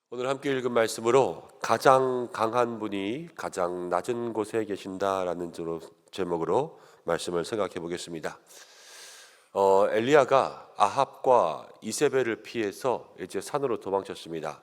오늘 함께 읽은 말씀으로 가장 강한 분이 가장 낮은 곳에 계신다라는 제목으로 말씀을 생각해 보겠습니다. 엘리야가 아합과 이세벨을 피해서 이제 산으로 도망쳤습니다.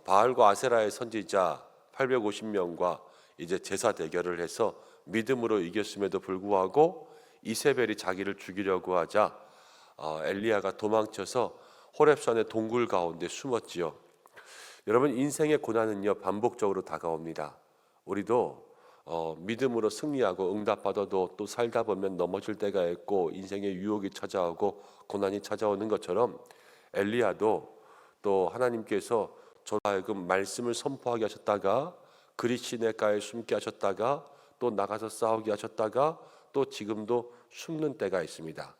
바알과 아세라의 선지자 850명과 이제 제사 대결을 해서 믿음으로 이겼음에도 불구하고 이세벨이 자기를 죽이려고 하자 엘리야가 도망쳐서 호렙산의 동굴 가운데 숨었지요. 여러분, 인생의 고난은요 반복적으로 다가옵니다. 우리도 믿음으로 승리하고 응답받아도 또 살다 보면 넘어질 때가 있고 인생의 유혹이 찾아오고 고난이 찾아오는 것처럼 엘리야도 또 하나님께서 저로 하여금 말씀을 선포하게 하셨다가 그리시네가에 숨게 하셨다가 또 나가서 싸우게 하셨다가 또 지금도 숨는 때가 있습니다.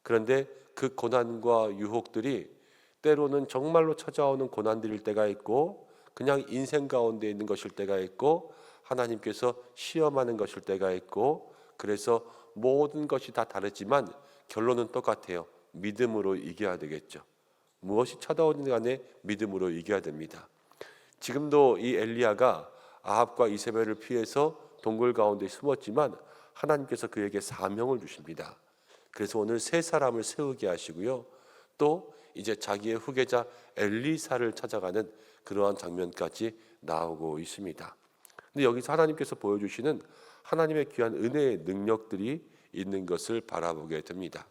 그런데 그 고난과 유혹들이 때로는 정말로 찾아오는 고난들일 때가 있고 그냥 인생 가운데 있는 것일 때가 있고 하나님께서 시험하는 것일 때가 있고, 그래서 모든 것이 다 다르지만 결론은 똑같아요. 믿음으로 이겨야 되겠죠. 무엇이 찾아오든 간에 믿음으로 이겨야 됩니다. 지금도 이 엘리야가 아합과 이세벨을 피해서 동굴 가운데 숨었지만 하나님께서 그에게 사명을 주십니다. 그래서 오늘 세 사람을 세우게 하시고요, 또 이제 자기의 후계자 엘리사를 찾아가는 그러한 장면까지 나오고 있습니다. 근데 여기서 하나님께서 보여주시는 하나님의 귀한 은혜의 능력들이 있는 것을 바라보게 됩니다.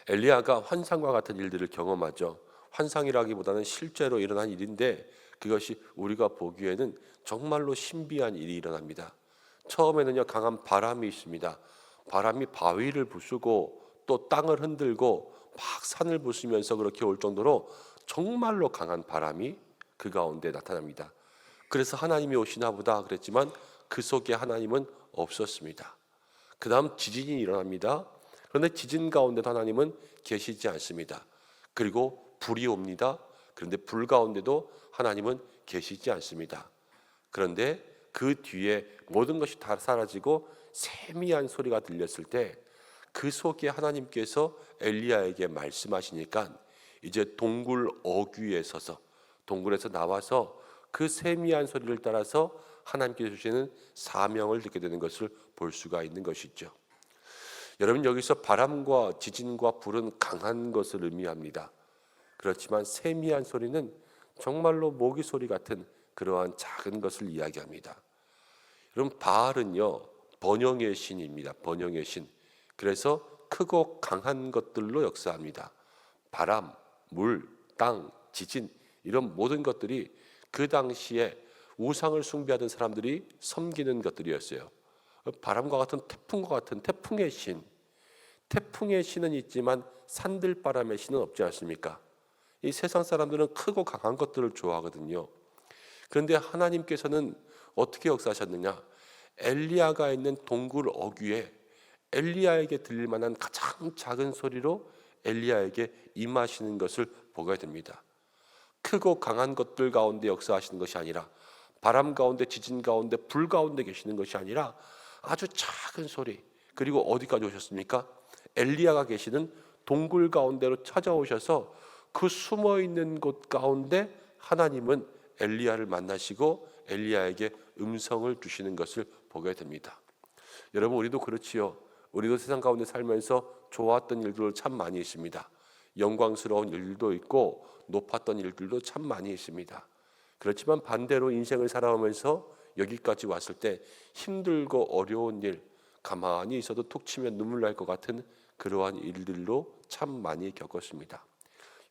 엘리야가 환상과 같은 일들을 경험하죠. 환상이라기보다는 실제로 일어난 일인데 그것이 우리가 보기에는 정말로 신비한 일이 일어납니다. 처음에는요 강한 바람이 있습니다. 바람이 바위를 부수고 또 땅을 흔들고 막 산을 부수면서 그렇게 올 정도로 정말로 강한 바람이 그 가운데 나타납니다. 그래서 하나님이 오시나 보다 그랬지만 그 속에 하나님은 없었습니다. 그 다음 지진이 일어납니다. 그런데 지진 가운데도 하나님은 계시지 않습니다. 그리고 불이 옵니다. 그런데 불 가운데도 하나님은 계시지 않습니다. 그런데 그 뒤에 모든 것이 다 사라지고 세미한 소리가 들렸을 때 그 속에 하나님께서 엘리야에게 말씀하시니까 이제 동굴 어귀에 서서 동굴에서 나와서 그 세미한 소리를 따라서 하나님께서 주시는 사명을 듣게 되는 것을 볼 수가 있는 것이죠. 여러분, 여기서 바람과 지진과 불은 강한 것을 의미합니다. 그렇지만 세미한 소리는 정말로 모기 소리 같은 그러한 작은 것을 이야기합니다. 여러분, 바알은요 번영의 신입니다. 번영의 신. 그래서 크고 강한 것들로 역사합니다. 바람, 물, 땅, 지진, 이런 모든 것들이 그 당시에 우상을 숭배하던 사람들이 섬기는 것들이었어요. 바람과 같은 태풍과 같은 태풍의 신, 태풍의 신은 있지만 산들바람의 신은 없지 않습니까? 이 세상 사람들은 크고 강한 것들을 좋아하거든요. 그런데 하나님께서는 어떻게 역사하셨느냐? 엘리야가 있는 동굴 어귀에 엘리야에게 들릴 만한 가장 작은 소리로 엘리야에게 임하시는 것을 보게 됩니다. 크고 강한 것들 가운데 역사하시는 것이 아니라 바람 가운데, 지진 가운데, 불 가운데 계시는 것이 아니라 아주 작은 소리. 그리고 어디까지 오셨습니까? 엘리야가 계시는 동굴 가운데로 찾아오셔서 그 숨어있는 곳 가운데 하나님은 엘리야를 만나시고 엘리야에게 음성을 주시는 것을 보게 됩니다. 여러분, 우리도 그렇지요. 우리도 세상 가운데 살면서 좋았던 일들도 참 많이 있습니다. 영광스러운 일들도 있고 높았던 일들도 참 많이 있습니다. 그렇지만 반대로 인생을 살아오면서 여기까지 왔을 때 힘들고 어려운 일, 가만히 있어도 툭 치면 눈물 날 것 같은 그러한 일들로 참 많이 겪었습니다.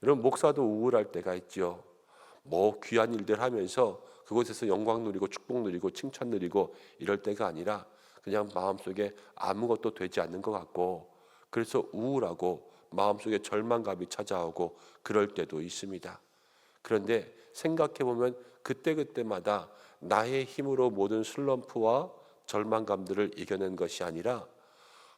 여러분, 목사도 우울할 때가 있죠. 뭐 귀한 일들 하면서 그곳에서 영광 누리고 축복 누리고 칭찬 누리고 이럴 때가 아니라 그냥 마음속에 아무것도 되지 않는 것 같고, 그래서 우울하고 마음속에 절망감이 찾아오고 그럴 때도 있습니다. 그런데 생각해보면 그때그때마다 나의 힘으로 모든 슬럼프와 절망감들을 이겨낸 것이 아니라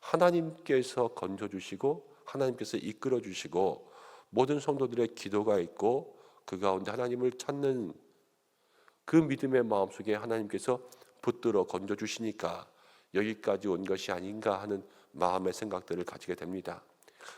하나님께서 건져주시고 하나님께서 이끌어주시고 모든 성도들의 기도가 있고 그 가운데 하나님을 찾는 그 믿음의 마음속에 하나님께서 붙들어 건져주시니까 여기까지 온 것이 아닌가 하는 마음의 생각들을 가지게 됩니다.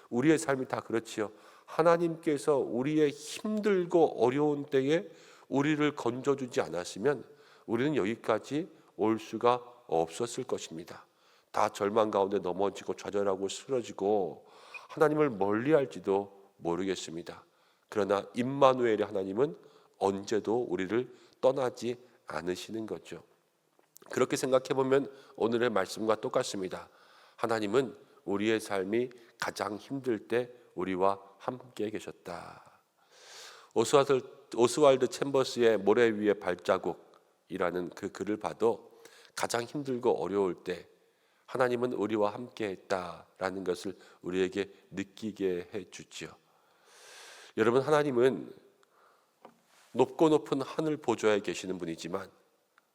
우리의 삶이 다 그렇지요. 하나님께서 우리의 힘들고 어려운 때에 우리를 건져주지 않았으면 우리는 여기까지 올 수가 없었을 것입니다. 다 절망 가운데 넘어지고 좌절하고 쓰러지고 하나님을 멀리할지도 모르겠습니다. 그러나 임마누엘의 하나님은 언제도 우리를 떠나지 않으시는 거죠. 그렇게 생각해 보면 오늘의 말씀과 똑같습니다. 하나님은 우리의 삶이 가장 힘들 때 우리와 함께 계셨다. 오스왈드 챔버스의 모래 위의 발자국이라는 그 글을 봐도 가장 힘들고 어려울 때 하나님은 우리와 함께 했다라는 것을 우리에게 느끼게 해주지요. 여러분, 하나님은 높고 높은 하늘 보좌에 계시는 분이지만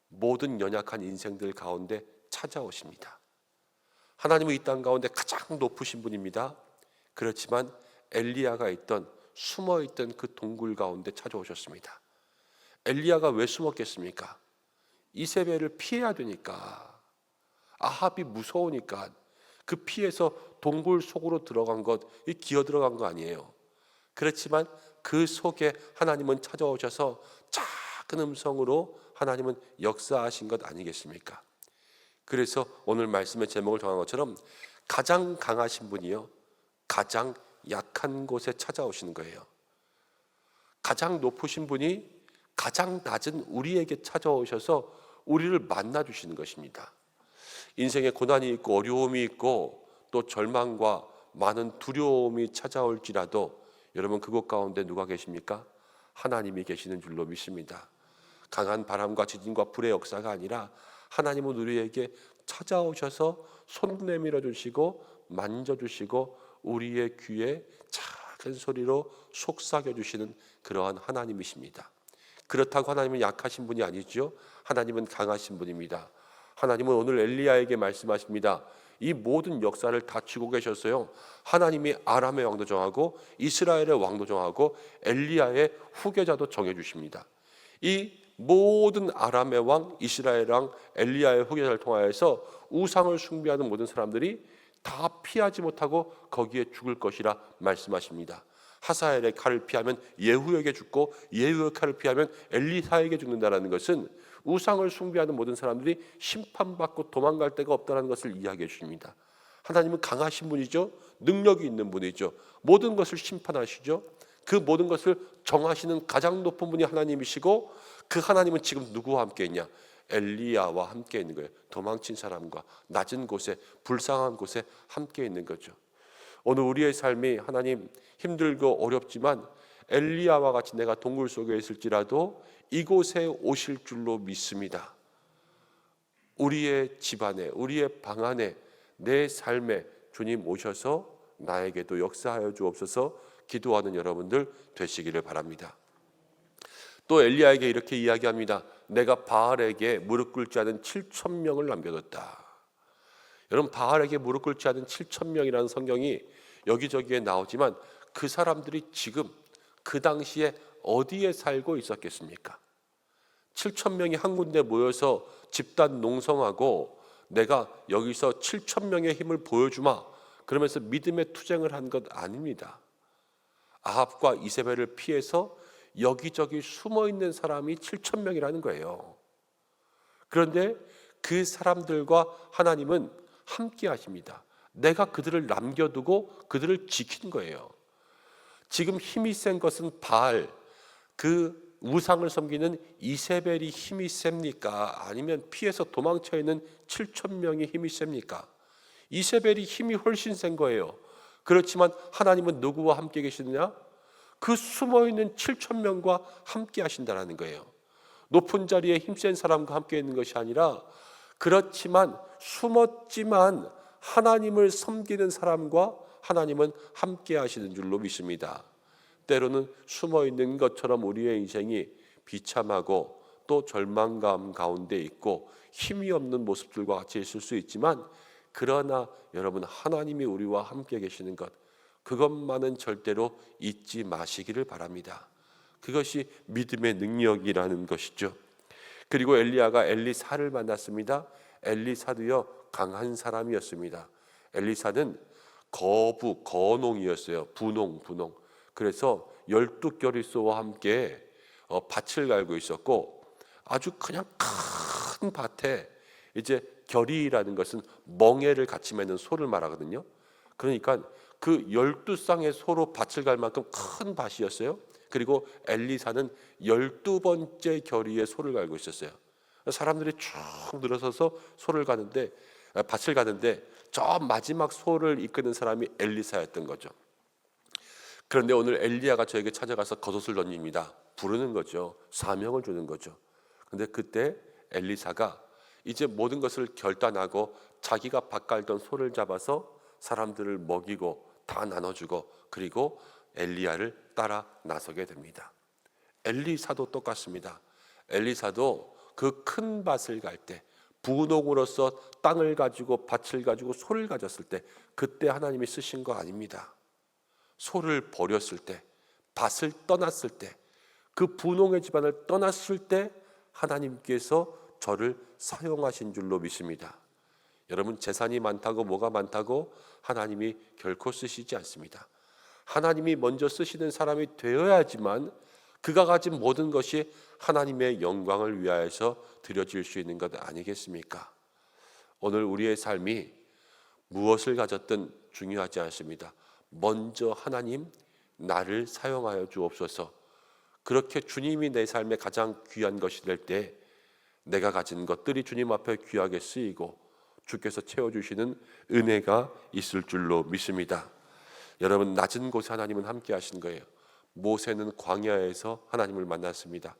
모든 연약한 인생들 가운데 찾아오십니다. 하나님은 이 땅 가운데 가장 높으신 분입니다. 그렇지만 엘리야가 있던 숨어있던 그 동굴 가운데 찾아오셨습니다. 엘리야가 왜 숨었겠습니까? 이세벨을 피해야 되니까. 아합이 무서우니까. 그 피해서 동굴 속으로 들어간 것, 기어 들어간 거 아니에요. 그렇지만 그 속에 하나님은 찾아오셔서 작은 음성으로 하나님은 역사하신 것 아니겠습니까? 그래서 오늘 말씀의 제목을 정한 것처럼 가장 강하신 분이요, 가장 약한 곳에 찾아오시는 거예요. 가장 높으신 분이 가장 낮은 우리에게 찾아오셔서 우리를 만나주시는 것입니다. 인생에 고난이 있고 어려움이 있고 또 절망과 많은 두려움이 찾아올지라도 여러분, 그곳 가운데 누가 계십니까? 하나님이 계시는 줄로 믿습니다. 강한 바람과 지진과 불의 역사가 아니라 하나님은 우리에게 찾아오셔서 손 내밀어 주시고 만져주시고 우리의 귀에 작은 소리로 속삭여 주시는 그러한 하나님이십니다. 그렇다고 하나님은 약하신 분이 아니죠. 하나님은 강하신 분입니다. 하나님은 오늘 엘리야에게 말씀하십니다. 이 모든 역사를 다 지고 계셨어요. 하나님이 아람의 왕도 정하고 이스라엘의 왕도 정하고 엘리야의 후계자도 정해주십니다. 이 모든 아람의 왕, 이스라엘 왕, 엘리야의 후계자를 통하여서 우상을 숭배하는 모든 사람들이 다 피하지 못하고 거기에 죽을 것이라 말씀하십니다. 하사엘의 칼을 피하면 예후에게 죽고 예후의 칼을 피하면 엘리사에게 죽는다는 것은 우상을 숭배하는 모든 사람들이 심판받고 도망갈 데가 없다는 것을 이야기해 주십니다. 하나님은 강하신 분이죠. 능력이 있는 분이죠. 모든 것을 심판하시죠. 그 모든 것을 정하시는 가장 높은 분이 하나님이시고 그 하나님은 지금 누구와 함께 있냐? 엘리야와 함께 있는 거예요. 도망친 사람과 낮은 곳에 불쌍한 곳에 함께 있는 거죠. 오늘 우리의 삶이 하나님 힘들고 어렵지만 엘리야와 같이 내가 동굴 속에 있을지라도 이곳에 오실 줄로 믿습니다. 우리의 집안에, 우리의 방 안에, 내 삶에 주님 오셔서 나에게도 역사하여 주옵소서 기도하는 여러분들 되시기를 바랍니다. 또 엘리야에게 이렇게 이야기합니다. 내가 바알에게 무릎 꿇지 않은 7,000명을 남겨뒀다. 여러분, 바알에게 무릎 꿇지 않은 7,000명이라는 성경이 여기저기에 나오지만 그 사람들이 지금 그 당시에 어디에 살고 있었겠습니까? 7,000명이 한 군데 모여서 집단 농성하고 내가 여기서 7,000명의 힘을 보여주마 그러면서 믿음의 투쟁을 한 것 아닙니다. 아합과 이세벨을 피해서 여기저기 숨어있는 사람이 7,000명이라는 거예요. 그런데 그 사람들과 하나님은 함께 하십니다. 내가 그들을 남겨두고 그들을 지킨 거예요. 지금 힘이 센 것은 바알, 그 우상을 섬기는 이세벨이 힘이 셉니까? 아니면 피해서 도망쳐 있는 7,000명의 힘이 셉니까? 이세벨이 힘이 훨씬 센 거예요. 그렇지만 하나님은 누구와 함께 계시느냐? 그 숨어있는 7,000명과 함께 하신다는 거예요. 높은 자리에 힘센 사람과 함께 있는 것이 아니라 그렇지만 숨었지만 하나님을 섬기는 사람과 하나님은 함께 하시는 줄로 믿습니다. 때로는 숨어있는 것처럼 우리의 인생이 비참하고 또 절망감 가운데 있고 힘이 없는 모습들과 같이 있을 수 있지만 그러나 여러분, 하나님이 우리와 함께 계시는 것, 그것만은 절대로 잊지 마시기를 바랍니다. 그것이 믿음의 능력이라는 것이죠. 그리고 엘리야가 엘리사를 만났습니다. 엘리사도요, 강한 사람이었습니다. 엘리사는 거농이었어요. 분농. 그래서 12겨리소와 함께 밭을 갈고 있었고, 아주 그냥 큰 밭에 이제 겨리라는 것은 멍에를 같이 매는 소를 말하거든요. 그러니까 그 12쌍의 소로 밭을 갈 만큼 큰 밭이었어요. 그리고 엘리사는 12번째 겨리에 소를 갈고 있었어요. 사람들이 쭉 늘어서서 밭을 가는데 저 마지막 소를 이끄는 사람이 엘리사였던 거죠. 그런데 오늘 엘리야가 저에게 찾아가서 겉옷을 던집니다. 부르는 거죠. 사명을 주는 거죠. 그런데 그때 엘리사가 이제 모든 것을 결단하고 자기가 밭 갈던 소를 잡아서 사람들을 먹이고 다 나눠주고, 그리고 엘리야를 따라 나서게 됩니다. 엘리사도 똑같습니다. 엘리사도 그 큰 밭을 갈 때, 부농으로서 땅을 가지고 밭을 가지고 소를 가졌을 때, 그때 하나님이 쓰신 거 아닙니다. 소를 버렸을 때, 밭을 떠났을 때, 그 부농의 집안을 떠났을 때 하나님께서 저를 사용하신 줄로 믿습니다. 여러분, 재산이 많다고 뭐가 많다고 하나님이 결코 쓰시지 않습니다. 하나님이 먼저 쓰시는 사람이 되어야지만 그가 가진 모든 것이 하나님의 영광을 위하여서 드려질 수 있는 것 아니겠습니까? 오늘 우리의 삶이 무엇을 가졌든 중요하지 않습니다. 먼저 하나님, 나를 사용하여 주옵소서. 그렇게 주님이 내 삶에 가장 귀한 것이 될 때 내가 가진 것들이 주님 앞에 귀하게 쓰이고 주께서 채워주시는 은혜가 있을 줄로 믿습니다. 여러분, 낮은 곳에 하나님은 함께 하신 거예요. 모세는 광야에서 하나님을 만났습니다.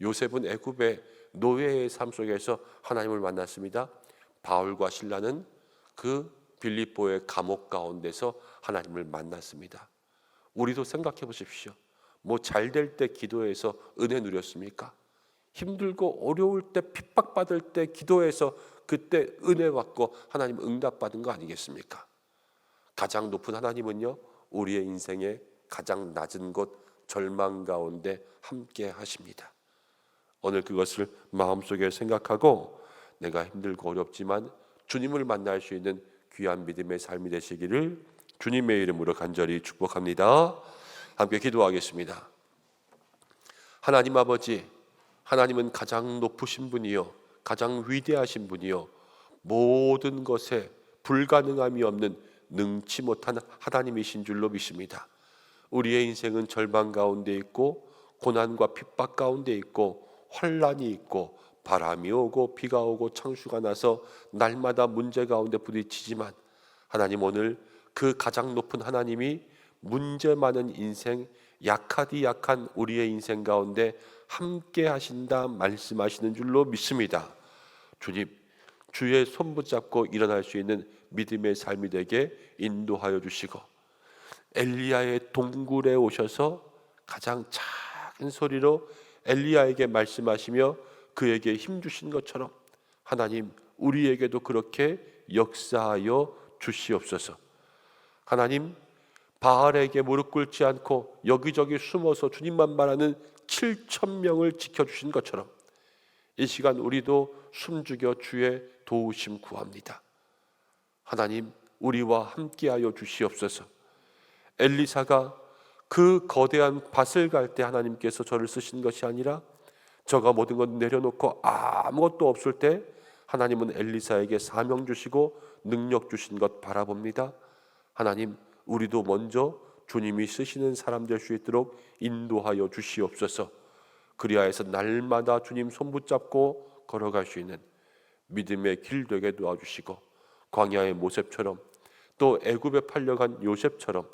요셉은 애굽의 노예의 삶 속에서 하나님을 만났습니다. 바울과 실라는 그 빌립보의 감옥 가운데서 하나님을 만났습니다. 우리도 생각해 보십시오. 뭐 잘 될 때 기도해서 은혜 누렸습니까? 힘들고 어려울 때, 핍박받을 때 기도해서 그때 은혜 받고 하나님 응답받은 거 아니겠습니까? 가장 높은 하나님은요, 우리의 인생의 가장 낮은 곳, 절망 가운데 함께 하십니다. 오늘 그것을 마음속에 생각하고 내가 힘들고 어렵지만 주님을 만날 수 있는 귀한 믿음의 삶이 되시기를 주님의 이름으로 간절히 축복합니다. 함께 기도하겠습니다. 하나님 아버지, 하나님은 가장 높으신 분이요, 가장 위대하신 분이요, 모든 것에 불가능함이 없는 능치 못한 하나님이신 줄로 믿습니다. 우리의 인생은 절망 가운데 있고 고난과 핍박 가운데 있고 환란이 있고 바람이 오고 비가 오고 창수가 나서 날마다 문제 가운데 부딪히지만, 하나님, 오늘 그 가장 높은 하나님이 문제 많은 인생, 약하디 약한 우리의 인생 가운데 함께 하신다 말씀하시는 줄로 믿습니다. 주님, 주의 손 붙잡고 일어날 수 있는 믿음의 삶이 되게 인도하여 주시고, 엘리야의 동굴에 오셔서 가장 작은 소리로 엘리야에게 말씀하시며 그에게 힘 주신 것처럼 하나님, 우리에게도 그렇게 역사하여 주시옵소서. 하나님, 바알에게 무릎 꿇지 않고 여기저기 숨어서 주님만 말하는 7,000명을 지켜주신 것처럼 이 시간 우리도 숨죽여 주의 도우심 구합니다. 하나님, 우리와 함께하여 주시옵소서. 엘리사가 그 거대한 밭을 갈 때 하나님께서 저를 쓰신 것이 아니라 저가 모든 것 내려놓고 아무것도 없을 때 하나님은 엘리사에게 사명 주시고 능력 주신 것 바라봅니다. 하나님, 우리도 먼저 주님이 쓰시는 사람 될 수 있도록 인도하여 주시옵소서. 그리하여서 날마다 주님 손 붙잡고 걸어갈 수 있는 믿음의 길 되게 도와주시고, 광야의 모셉처럼, 또 애굽에 팔려간 요셉처럼,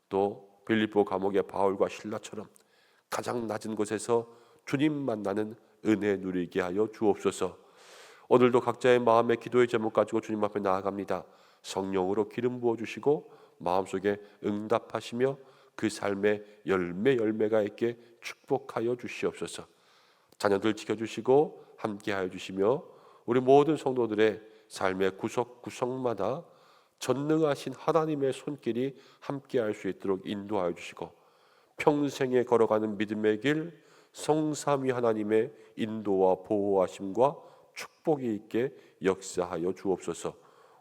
또 빌립보 감옥의 바울과 실라처럼 가장 낮은 곳에서 주님 만나는 은혜 누리게 하여 주옵소서. 오늘도 각자의 마음의 기도의 제목 가지고 주님 앞에 나아갑니다. 성령으로 기름 부어주시고 마음속에 응답하시며 그 삶의 열매가 있게 축복하여 주시옵소서. 자녀들 지켜주시고 함께하여 주시며 우리 모든 성도들의 삶의 구석구석마다 전능하신 하나님의 손길이 함께할 수 있도록 인도하여 주시고, 평생에 걸어가는 믿음의 길, 성삼위 하나님의 인도와 보호하심과 축복이 있게 역사하여 주옵소서.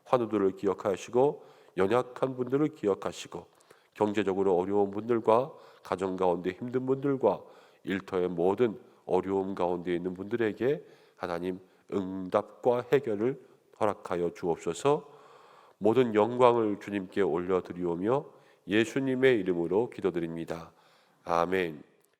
환우들을 기억하시고 연약한 분들을 기억하시고 경제적으로 어려운 분들과 가정 가운데 힘든 분들과 일터의 모든 어려움 가운데 있는 분들에게 하나님 응답과 해결을 허락하여 주옵소서. 모든 영광을 주님께 올려드리오며 예수님의 이름으로 기도드립니다. 아멘.